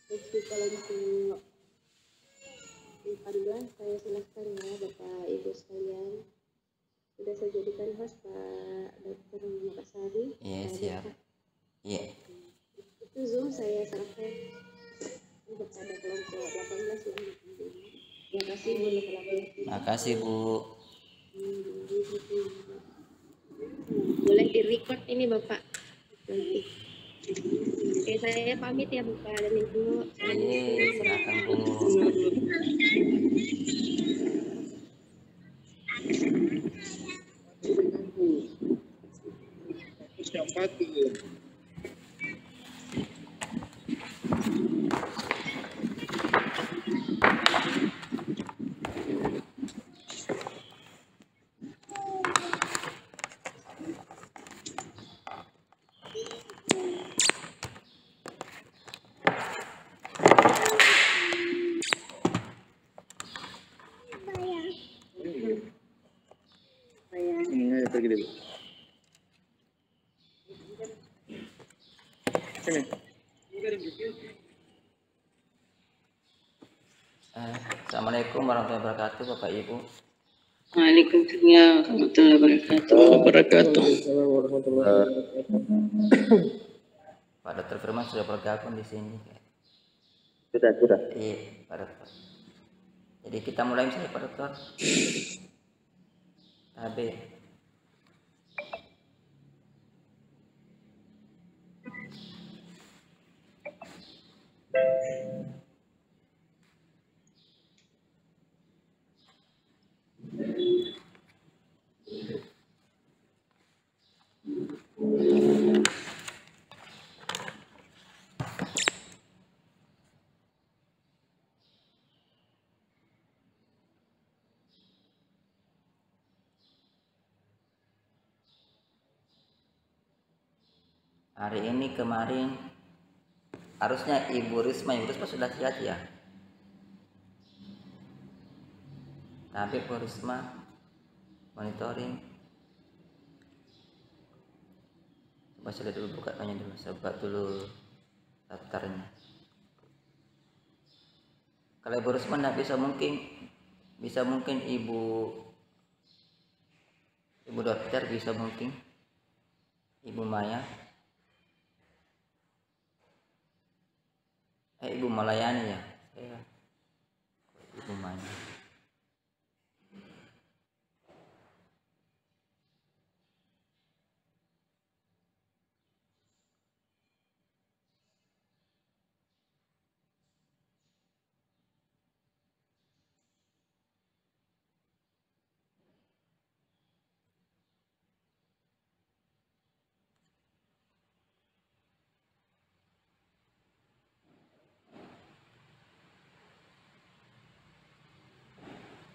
Untuk kelompok 14 saya silakan ya Bapak Ibu sekalian. Sudah saya jadikan host Pak Dr. Makasari. Iya siap. Iya. Itu Zoom saya serahkan kepada kelompok 18 yang terima kasih Bu. Terima kasih Bu. Boleh di-record ini Bapak nanti. Oke, saya pamit ya Bapak dan Ibu. Iya, silakan Bu. Pergi dulu. Sini. Assalamualaikum warahmatullahi wabarakatuh Bapak Ibu. Waalaikumsalam warahmatullahi wabarakatuh. Pak Dr. Firman sudah bergabung di sini. Sudah. Iya, Pak Dokter. Jadi kita mulai misalnya Pak Dokter. AB. Hari ini kemarin harusnya Ibu Risma sudah lihat ya. Tapi Bu Risma monitoring. Coba saya dulu bukanya dulu, saya buka dulu daftarnya. Kalau Ibu Risma tidak bisa mungkin Ibu dokter bisa mungkin Ibu Maya. Ibu Malayani ya. Ibu Maya.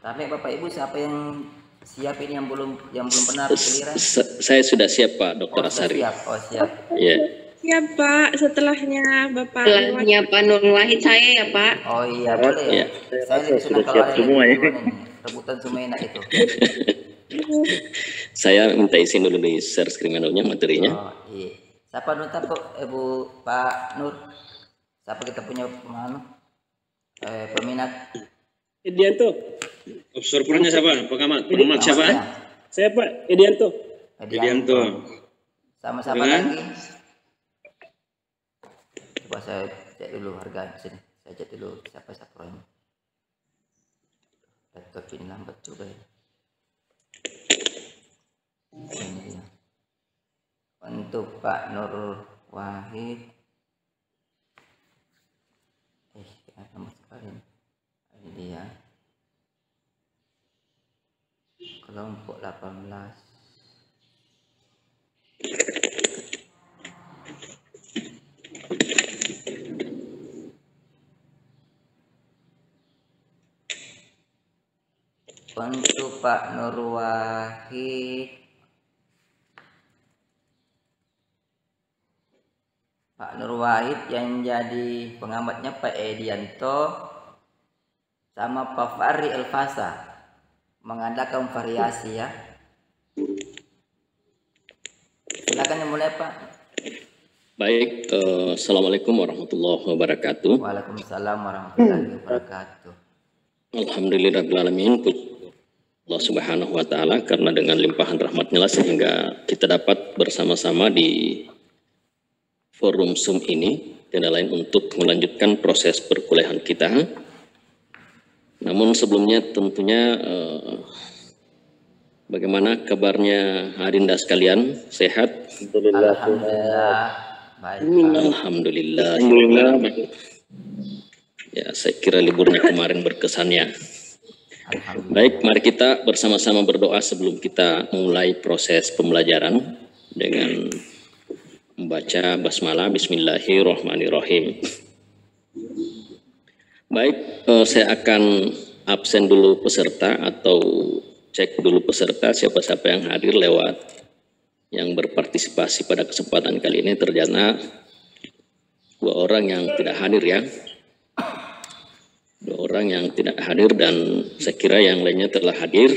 Tapi Bapak Ibu siapa yang siap ini yang belum pernah giliran? Saya sudah siap Pak Dr. Asari. Siap. Iya. Siap Pak, setelahnya Bapak Nur Wahid saya ya Pak. Oh iya boleh. Iya. Saya lebih senang kalau ada semuanya. rebutan semua enak itu. Saya minta izin dulu di share screen menu-nya materinya. Oh iya. Siapa nonton kok Ibu Pak Nur? Siapa kita punya peminat? Edianto. Observernya siapa? Pengamat siapa? Saya Pak Edianto. Sama-sama lagi. Coba saya cek dulu harga sini. Saya cek dulu siapa ini. Laptop ini lambat juga ya. Ini dia. Untuk Pak Nur Wahid. Nama sekali. Ini dia. Kelompok 18. Untuk Pak Nur Wahid. Pak Nur Wahid yang jadi pengamatnya Pak Edianto sama Pak Fahri Elfasa mengadakan variasi ya. Silakan yang mulai Pak. Baik, Assalamualaikum warahmatullahi wabarakatuh. Waalaikumsalam warahmatullahi wabarakatuh. Alhamdulillahirrahmanirrahim. Allah Subhanahu wa Ta'ala, karena dengan limpahan rahmatnya lah sehingga kita dapat bersama-sama di forum Zoom ini, tidak lain untuk melanjutkan proses perkuliahan kita. Namun sebelumnya tentunya bagaimana kabarnya Adinda sekalian? Sehat? Alhamdulillah. Baik. Alhamdulillah. Ya, saya kira liburnya kemarin berkesannya. Baik, mari kita bersama-sama berdoa sebelum kita mulai proses pembelajaran dengan membaca basmalah. Bismillahirrahmanirrahim. Baik, saya akan absen dulu peserta atau cek dulu peserta siapa-siapa yang hadir lewat yang berpartisipasi pada kesempatan kali ini. Ternyata 2 orang yang tidak hadir ya. 2 orang yang tidak hadir dan saya kira yang lainnya telah hadir.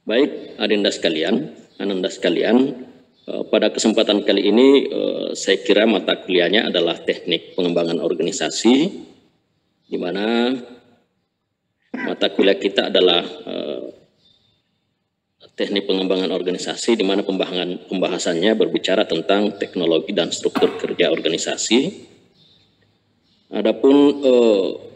Baik, Adinda sekalian, Ananda sekalian, pada kesempatan kali ini saya kira mata kuliahnya adalah teknik pengembangan organisasi, di mana mata kuliah kita adalah teknik pengembangan organisasi, di mana pembahasannya berbicara tentang teknologi dan struktur kerja organisasi. Adapun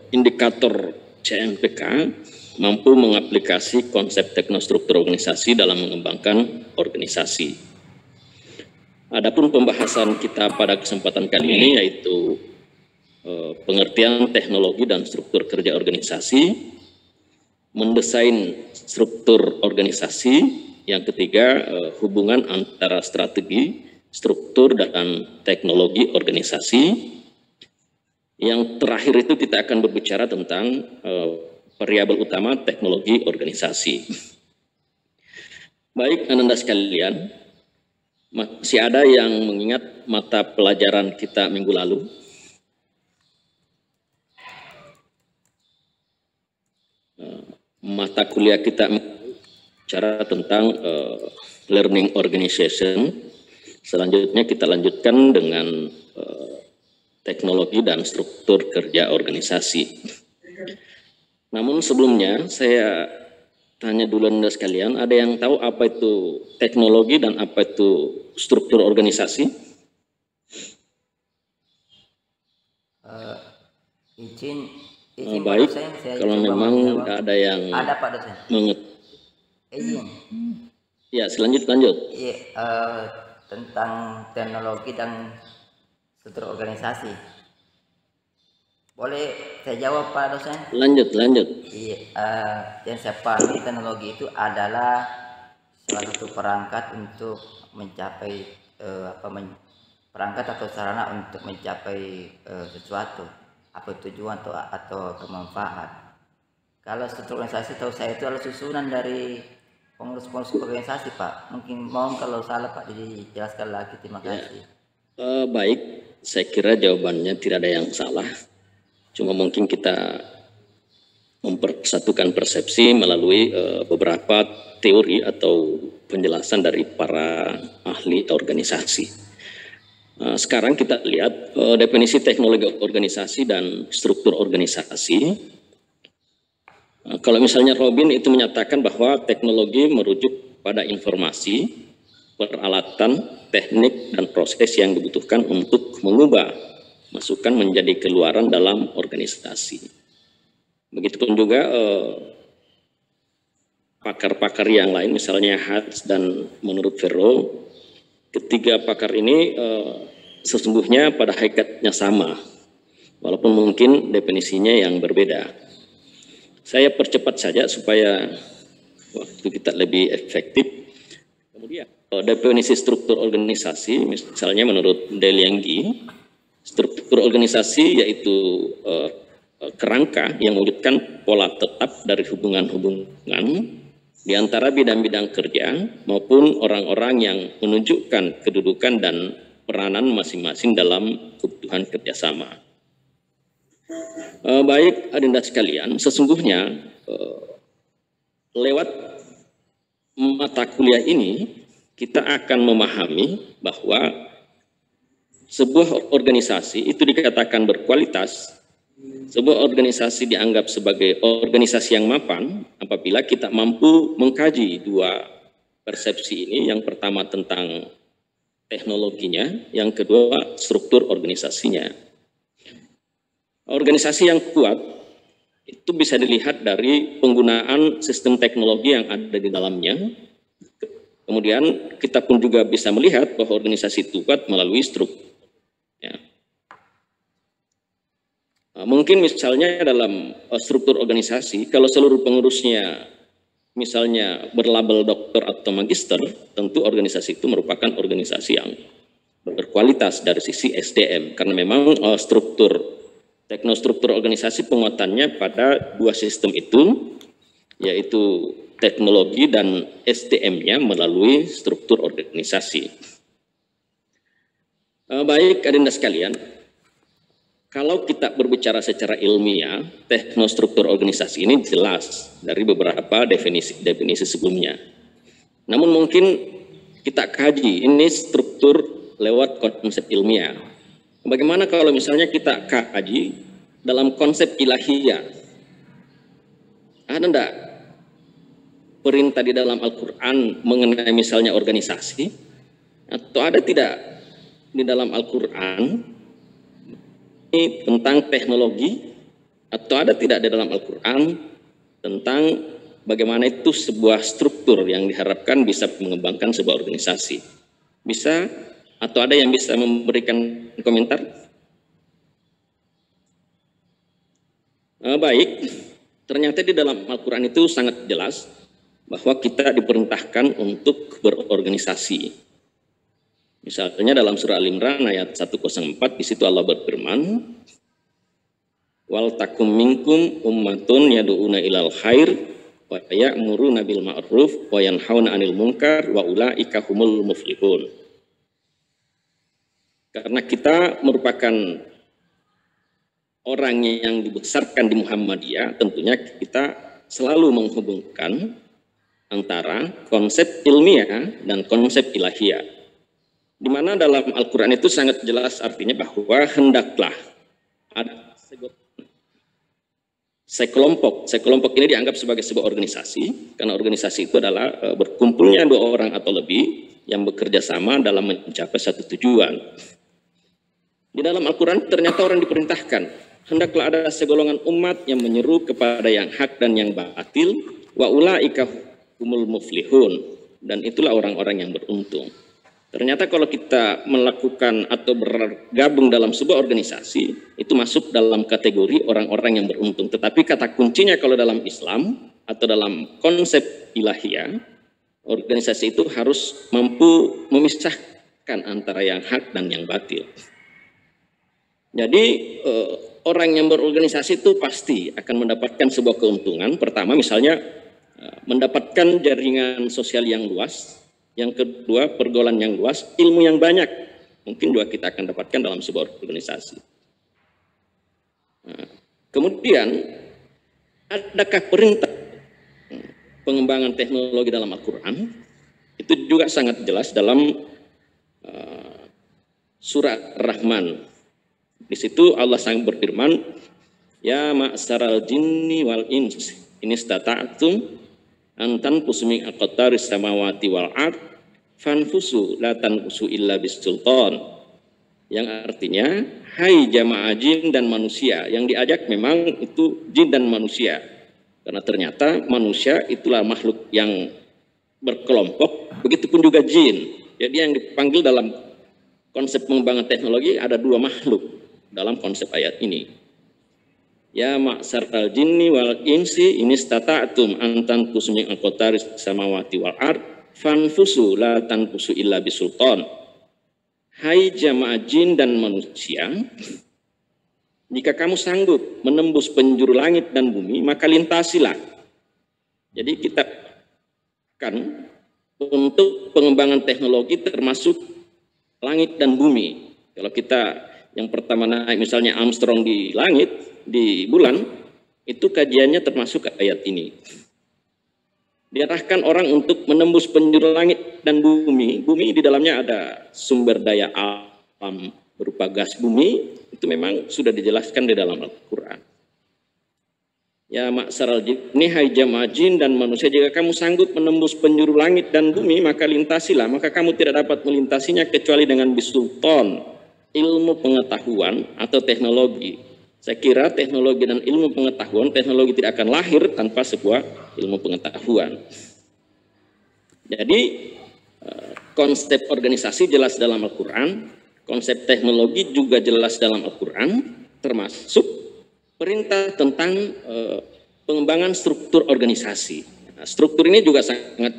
indikator CNPK mampu mengaplikasi konsep teknostruktur organisasi dalam mengembangkan organisasi. Adapun pembahasan kita pada kesempatan kali ini yaitu pengertian teknologi dan struktur kerja organisasi, mendesain struktur organisasi, yang ketiga hubungan antara strategi, struktur, dan teknologi organisasi. Yang terakhir itu kita akan berbicara tentang variabel utama teknologi organisasi. Baik, Ananda sekalian, masih ada yang mengingat mata pelajaran kita minggu lalu? Mata kuliah kita bicara tentang learning organization. Selanjutnya kita lanjutkan dengan teknologi dan struktur kerja organisasi. Namun sebelumnya saya tanya dulu Anda sekalian, ada yang tahu apa itu teknologi dan apa itu struktur organisasi? Izin baik, Pak dosen, saya kalau coba memang menjawab. nggak ada yang Ada Pak dosen. Izin. Ya, lanjut. Iya, tentang teknologi dan struktur organisasi. Boleh saya jawab Pak dosen? Lanjut. Iya, yang saya pahami teknologi itu adalah salah satu perangkat untuk mencapai perangkat atau sarana untuk mencapai sesuatu, apa tujuan atau kemanfaat. Kalau struktur organisasi tahu saya itu adalah susunan dari pengurus-pengurus organisasi Pak. Mungkin mohon kalau salah Pak dijelaskan lagi. Terima kasih. Baik, saya kira jawabannya tidak ada yang salah. Cuma mungkin kita mempersatukan persepsi melalui beberapa teori atau penjelasan dari para ahli organisasi. Sekarang kita lihat definisi teknologi organisasi dan struktur organisasi. Kalau misalnya Robin itu menyatakan bahwa teknologi merujuk pada informasi, peralatan, teknik, dan proses yang dibutuhkan untuk mengubah masukan menjadi keluaran dalam organisasi. Begitupun juga pakar-pakar yang lain, misalnya Hatch dan menurut Verro, ketiga pakar ini sesungguhnya pada hakikatnya sama, walaupun mungkin definisinya yang berbeda. Saya percepat saja supaya waktu kita lebih efektif. Kemudian definisi struktur organisasi, misalnya menurut Delienggi, struktur organisasi yaitu kerangka yang mewujudkan pola tetap dari hubungan-hubungan di antara bidang-bidang kerja maupun orang-orang yang menunjukkan kedudukan dan peranan masing-masing dalam kebutuhan kerjasama. Baik Adinda sekalian, sesungguhnya lewat mata kuliah ini kita akan memahami bahwa sebuah organisasi itu dikatakan berkualitas, sebuah organisasi dianggap sebagai organisasi yang mapan apabila kita mampu mengkaji dua persepsi ini. Yang pertama tentang teknologinya, yang kedua struktur organisasinya. Organisasi yang kuat itu bisa dilihat dari penggunaan sistem teknologi yang ada di dalamnya. Kemudian kita pun juga bisa melihat bahwa organisasi itu kuat melalui struktur. Ya. Mungkin misalnya dalam struktur organisasi, kalau seluruh pengurusnya misalnya berlabel dokter atau magister, tentu organisasi itu merupakan organisasi yang berkualitas dari sisi SDM, karena memang teknostruktur organisasi penguatannya pada dua sistem itu, yaitu teknologi dan SDM-nya melalui struktur organisasi. Baik adinda sekalian, kalau kita berbicara secara ilmiah, teknostruktur organisasi ini jelas dari beberapa definisi sebelumnya. Namun mungkin kita kaji ini struktur lewat konsep ilmiah. Bagaimana kalau misalnya kita kaji dalam konsep ilahiyah? Ada enggak perintah di dalam Al-Quran mengenai misalnya organisasi? Atau ada tidak di dalam Al-Quran ini tentang teknologi? Atau ada tidak di dalam Al-Quran tentang bagaimana itu sebuah struktur yang diharapkan bisa mengembangkan sebuah organisasi? Bisa? Atau ada yang bisa memberikan komentar? Baik, ternyata di dalam Al-Quran itu sangat jelas bahwa kita diperintahkan untuk berorganisasi. Misalnya dalam surah Al-Imran ayat 104, di situ Allah berfirman, wal takum minkum ummatun yad'una ilal khair wa ya'muruna bil ma'ruf wa yanhauna 'anil munkar wa ulaika humul muflihun. Karena kita merupakan orang yang dibesarkan di Muhammadiyah, tentunya kita selalu menghubungkan antara konsep ilmiah dan konsep ilahiyah. Di mana dalam Al-Quran itu sangat jelas artinya bahwa hendaklah ada sekelompok ini dianggap sebagai sebuah organisasi, karena organisasi itu adalah berkumpulnya dua orang atau lebih yang bekerja sama dalam mencapai satu tujuan. Di dalam Al-Quran ternyata orang diperintahkan, hendaklah ada segolongan umat yang menyeru kepada yang hak dan yang batil, wa ulaika humul muflihun, dan itulah orang-orang yang beruntung. Ternyata kalau kita melakukan atau bergabung dalam sebuah organisasi, itu masuk dalam kategori orang-orang yang beruntung. Tetapi kata kuncinya kalau dalam Islam atau dalam konsep ilahiyah, organisasi itu harus mampu memisahkan antara yang hak dan yang batil. Jadi orang yang berorganisasi itu pasti akan mendapatkan sebuah keuntungan. Pertama misalnya mendapatkan jaringan sosial yang luas. Yang kedua, pergaulan yang luas, ilmu yang banyak. Mungkin juga kita akan dapatkan dalam sebuah organisasi. Kemudian, adakah perintah pengembangan teknologi dalam Al-Quran? Itu juga sangat jelas dalam surah Ar-Rahman. Di situ Allah sang berfirman, ya ma'saral jinni wal ins inistata'tum antan pusmi aqtaris samawati wal ard fanfusu la tanfusu illa bisultan, yang artinya hai jamaah jin dan manusia. Yang diajak memang itu jin dan manusia, karena ternyata manusia itulah makhluk yang berkelompok, begitupun juga jin. Jadi yang dipanggil dalam konsep pengembangan teknologi ada dua makhluk dalam konsep ayat ini. Ya ma'saral jinni wal insi inistata'tum antan kusmi aqtaris samawati wal ard fanfusu la tanfusu illa bisultan. Hai jamaah jin dan manusia, jika kamu sanggup menembus penjuru langit dan bumi, maka lintasilah. Jadi kita kan untuk pengembangan teknologi termasuk langit dan bumi. Kalau kita yang pertama naik misalnya Armstrong di langit, di bulan, itu kajiannya termasuk ayat ini. Diarahkan orang untuk menembus penjuru langit dan bumi. Bumi di dalamnya ada sumber daya alam berupa gas bumi, itu memang sudah dijelaskan di dalam Al-Quran. Ya ma'saral jinni, hai jamaah jin dan manusia, jika kamu sanggup menembus penjuru langit dan bumi, maka lintasilah, maka kamu tidak dapat melintasinya kecuali dengan bisultan, ilmu pengetahuan atau teknologi. Saya kira teknologi dan ilmu pengetahuan, teknologi tidak akan lahir tanpa sebuah ilmu pengetahuan. Jadi konsep organisasi jelas dalam Al-Quran, konsep teknologi juga jelas dalam Al-Quran, termasuk perintah tentang pengembangan struktur organisasi. Nah, struktur ini juga sangat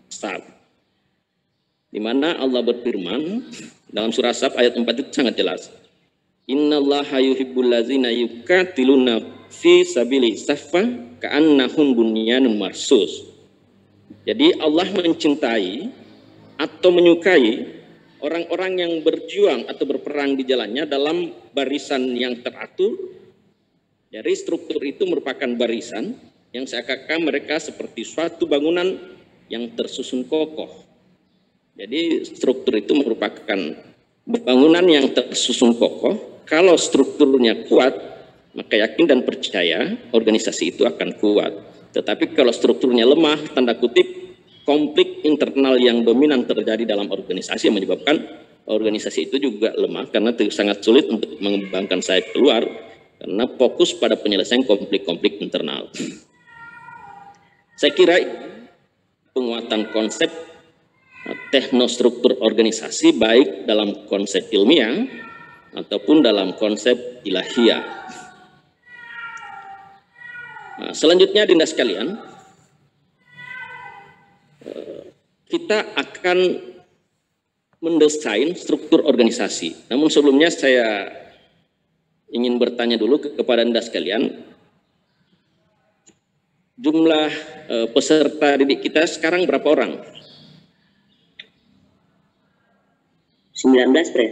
besar. Di mana Allah berfirman dalam surah Saf ayat 4 itu sangat jelas. Innallaha yuhibbul ladzina yuqatiluna fi sabili saffan ka'annahum bunyanun marsus. Jadi Allah mencintai atau menyukai orang-orang yang berjuang atau berperang di jalannya dalam barisan yang teratur. Jadi struktur itu merupakan barisan yang seakan-akan mereka seperti suatu bangunan yang tersusun kokoh. Jadi struktur itu merupakan bangunan yang tersusun kokoh. Kalau strukturnya kuat, maka yakin dan percaya organisasi itu akan kuat. Tetapi kalau strukturnya lemah, tanda kutip, konflik internal yang dominan terjadi dalam organisasi yang menyebabkan organisasi itu juga lemah karena sangat sulit untuk mengembangkan sayap keluar karena fokus pada penyelesaian konflik-konflik internal. Saya kira penguatan konsep teknostruktur organisasi baik dalam konsep ilmiah ataupun dalam konsep ilahiyah. Nah, selanjutnya dinda sekalian, kita akan mendesain struktur organisasi. Namun sebelumnya saya ingin bertanya dulu kepada Anda sekalian, jumlah peserta didik kita sekarang berapa orang? 19, Pre.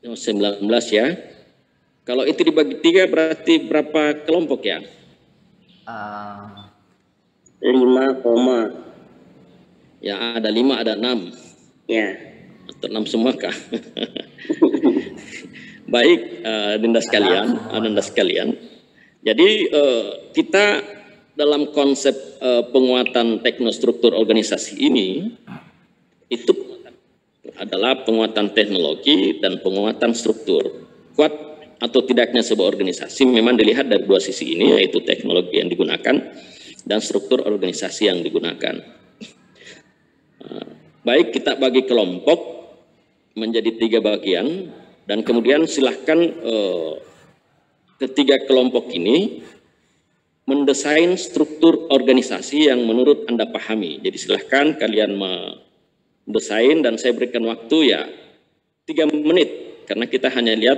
19 ya. Kalau itu dibagi 3 berarti berapa kelompok ya? 5, Ya ada 5, ada 6. ya. Atau 6 semua kah? Baik, Dinda sekalian. Jadi kita dalam konsep penguatan teknostruktur organisasi ini itu adalah penguatan teknologi dan penguatan struktur. Kuat atau tidaknya sebuah organisasi memang dilihat dari dua sisi ini, yaitu teknologi yang digunakan dan struktur organisasi yang digunakan. Baik, kita bagi kelompok menjadi 3 bagian. Dan kemudian silahkan ketiga kelompok ini mendesain struktur organisasi yang menurut Anda pahami. Jadi silahkan kalian mendesain dan saya berikan waktu ya 3 menit. Karena kita hanya lihat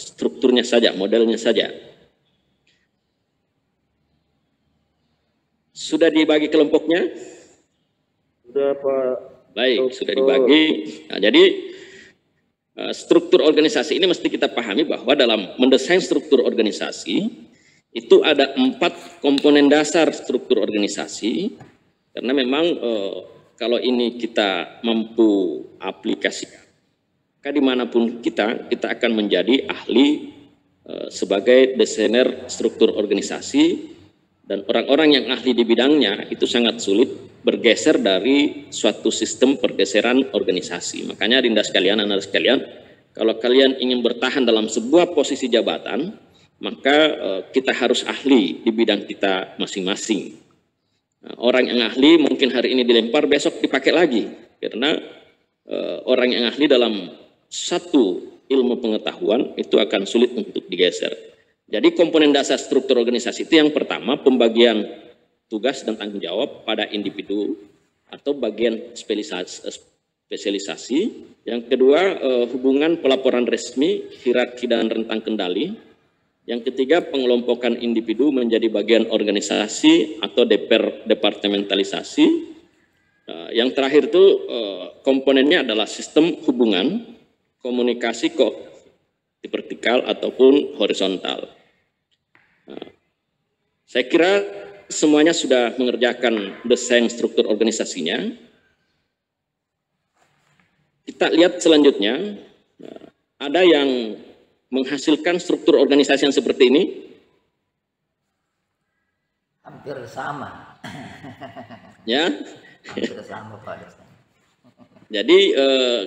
strukturnya saja, modelnya saja. Sudah dibagi kelompoknya? Sudah Pak. Baik, sudah dibagi. Nah, jadi struktur organisasi ini mesti kita pahami bahwa dalam mendesain struktur organisasi itu ada 4 komponen dasar struktur organisasi, karena memang kalau ini kita mampu aplikasikan maka dimanapun kita akan menjadi ahli sebagai desainer struktur organisasi, dan orang-orang yang ahli di bidangnya itu sangat sulit bergeser dari suatu sistem pergeseran organisasi. Makanya Dinda sekalian, anak sekalian, kalau kalian ingin bertahan dalam sebuah posisi jabatan, maka kita harus ahli di bidang kita masing-masing. Nah, orang yang ahli mungkin hari ini dilempar, besok dipakai lagi, karena orang yang ahli dalam satu ilmu pengetahuan itu akan sulit untuk digeser. Jadi komponen dasar struktur organisasi itu yang pertama, pembagian tugas dan tanggung jawab pada individu atau bagian spesialisasi. Yang kedua, hubungan pelaporan resmi, hierarki dan rentang kendali. Yang ketiga, pengelompokan individu menjadi bagian organisasi atau departementalisasi. Yang terakhir itu komponennya adalah sistem hubungan, komunikasi di vertikal ataupun horizontal. Saya kira semuanya sudah mengerjakan desain struktur organisasinya. Kita lihat selanjutnya, ada yang menghasilkan struktur organisasi yang seperti ini? Hampir sama. Ya. Hampir sama Pak dosen. Jadi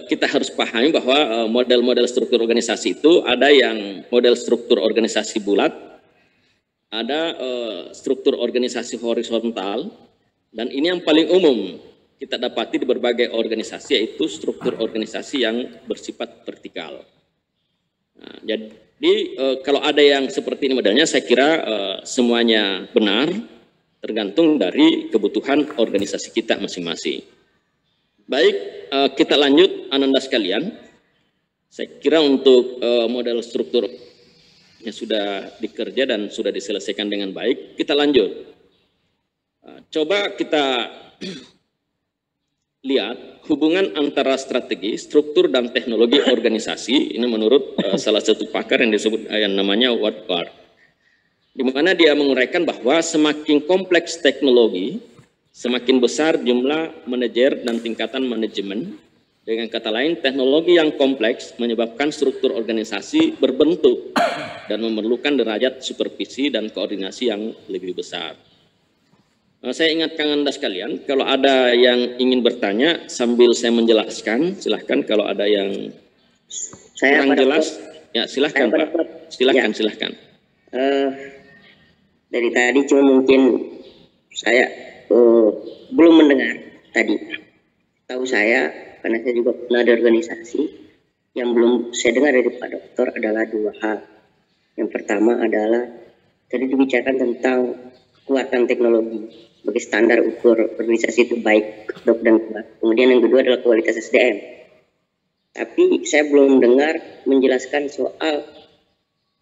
kita harus pahami bahwa model-model struktur organisasi itu ada yang model struktur organisasi bulat, ada struktur organisasi horizontal, dan ini yang paling umum kita dapati di berbagai organisasi, yaitu struktur organisasi yang bersifat vertikal. Nah, jadi kalau ada yang seperti ini modelnya, saya kira semuanya benar, tergantung dari kebutuhan organisasi kita masing-masing. Baik, kita lanjut Ananda sekalian. Saya kira untuk model struktur yang sudah dikerja dan sudah diselesaikan dengan baik, kita lanjut. Coba kita lihat hubungan antara strategi, struktur, dan teknologi organisasi. Ini menurut salah satu pakar yang disebut yang namanya Woodward, di mana dia menguraikan bahwa semakin kompleks teknologi, semakin besar jumlah manajer dan tingkatan manajemen. Dengan kata lain, teknologi yang kompleks menyebabkan struktur organisasi berbentuk dan memerlukan derajat supervisi dan koordinasi yang lebih besar. Saya ingatkan Anda sekalian, kalau ada yang ingin bertanya sambil saya menjelaskan, silahkan. Kalau ada yang kurang jelas, ya silahkan Pak. Silahkan, ya. Silahkan. Dari tadi cuma mungkin saya belum mendengar tadi. Tahu saya, karena saya juga pernah ada organisasi, yang belum saya dengar dari Pak Dokter adalah dua hal. Yang pertama adalah tadi dibicarakan tentang kekuatan teknologi sebagai standar ukur organisasi itu baik, dok, dan kuat. Kemudian yang kedua adalah kualitas SDM. Tapi saya belum dengar menjelaskan soal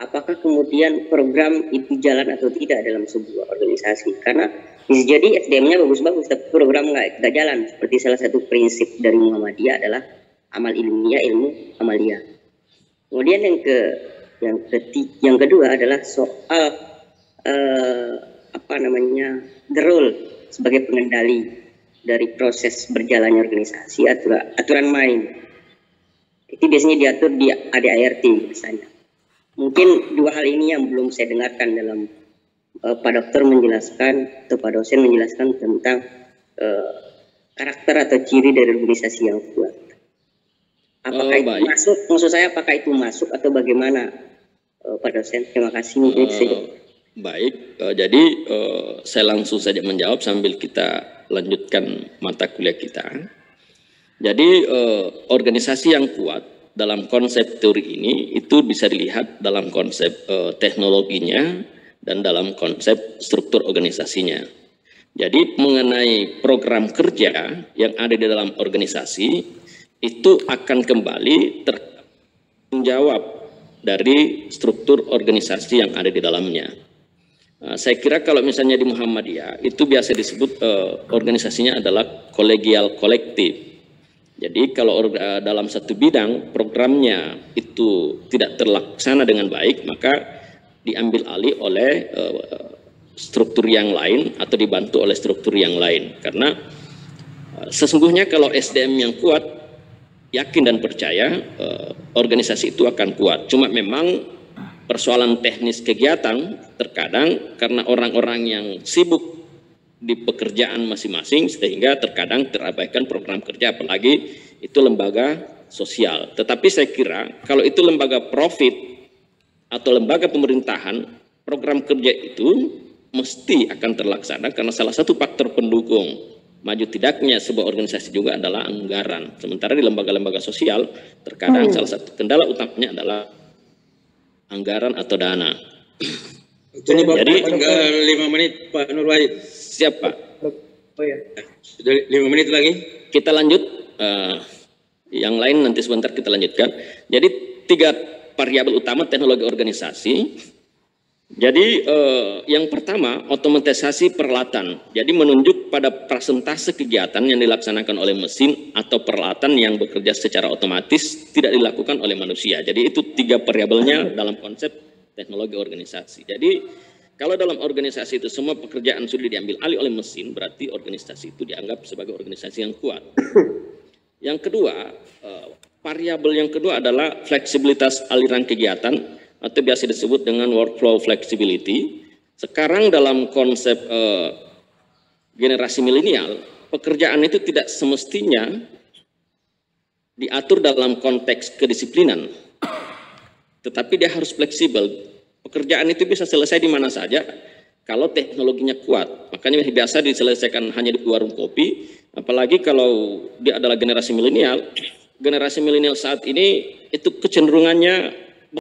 apakah kemudian program itu jalan atau tidak dalam sebuah organisasi. Karena bisa jadi SDM-nya bagus-bagus, tapi program nggak jalan. Seperti salah satu prinsip dari Muhammadiyah adalah amal ilmiah, ilmu amaliyah. Kemudian yang kedua adalah soal the role sebagai pengendali dari proses berjalannya organisasi, aturan main. Itu biasanya diatur di ADART misalnya. Mungkin dua hal ini yang belum saya dengarkan dalam Pak Dokter menjelaskan atau Pak dosen menjelaskan tentang karakter atau ciri dari organisasi yang kuat. Apakah itu masuk? Maksud saya apakah itu masuk atau bagaimana, Pak dosen? Terima kasih. Baik, jadi saya langsung saja menjawab sambil kita lanjutkan mata kuliah kita. Jadi organisasi yang kuat dalam konsep teori ini itu bisa dilihat dalam konsep teknologinya dan dalam konsep struktur organisasinya. Jadi mengenai program kerja yang ada di dalam organisasi itu akan kembali terjawab dari struktur organisasi yang ada di dalamnya. Saya kira kalau misalnya di Muhammadiyah itu biasa disebut organisasinya adalah kolegial kolektif. Jadi kalau dalam satu bidang programnya itu tidak terlaksana dengan baik, maka diambil alih oleh struktur yang lain atau dibantu oleh struktur yang lain. Karena sesungguhnya kalau SDM yang kuat, yakin dan percaya organisasi itu akan kuat. Cuma memang persoalan teknis kegiatan terkadang karena orang-orang yang sibuk di pekerjaan masing-masing sehingga terkadang terabaikan program kerja, apalagi itu lembaga sosial. Tetapi saya kira kalau itu lembaga profit atau lembaga pemerintahan, program kerja itu mesti akan terlaksana karena salah satu faktor pendukung maju tidaknya sebuah organisasi juga adalah anggaran. Sementara di lembaga-lembaga sosial terkadang salah satu kendala utamanya adalah anggaran atau dana. Jadi Jadi tinggal 5 menit Pak Nur Wahid. Siap Pak. Oh ya. Sudah 5 menit lagi. Kita lanjut. Yang lain nanti sebentar kita lanjutkan. Jadi 3 variabel utama teknologi organisasi. Jadi yang pertama otomatisasi peralatan. Jadi menunjuk pada persentase kegiatan yang dilaksanakan oleh mesin atau peralatan yang bekerja secara otomatis tidak dilakukan oleh manusia. Jadi itu 3 variabelnya dalam konsep teknologi organisasi. Jadi kalau dalam organisasi itu semua pekerjaan sudah diambil alih oleh mesin, berarti organisasi itu dianggap sebagai organisasi yang kuat. Yang kedua, variabel yang kedua adalah fleksibilitas aliran kegiatan atau biasa disebut dengan workflow flexibility. Sekarang dalam konsep generasi milenial, pekerjaan itu tidak semestinya diatur dalam konteks kedisiplinan, tetapi dia harus fleksibel. Pekerjaan itu bisa selesai di mana saja kalau teknologinya kuat. Makanya biasa diselesaikan hanya di warung kopi, apalagi kalau dia adalah generasi milenial. Generasi milenial saat ini itu kecenderungannya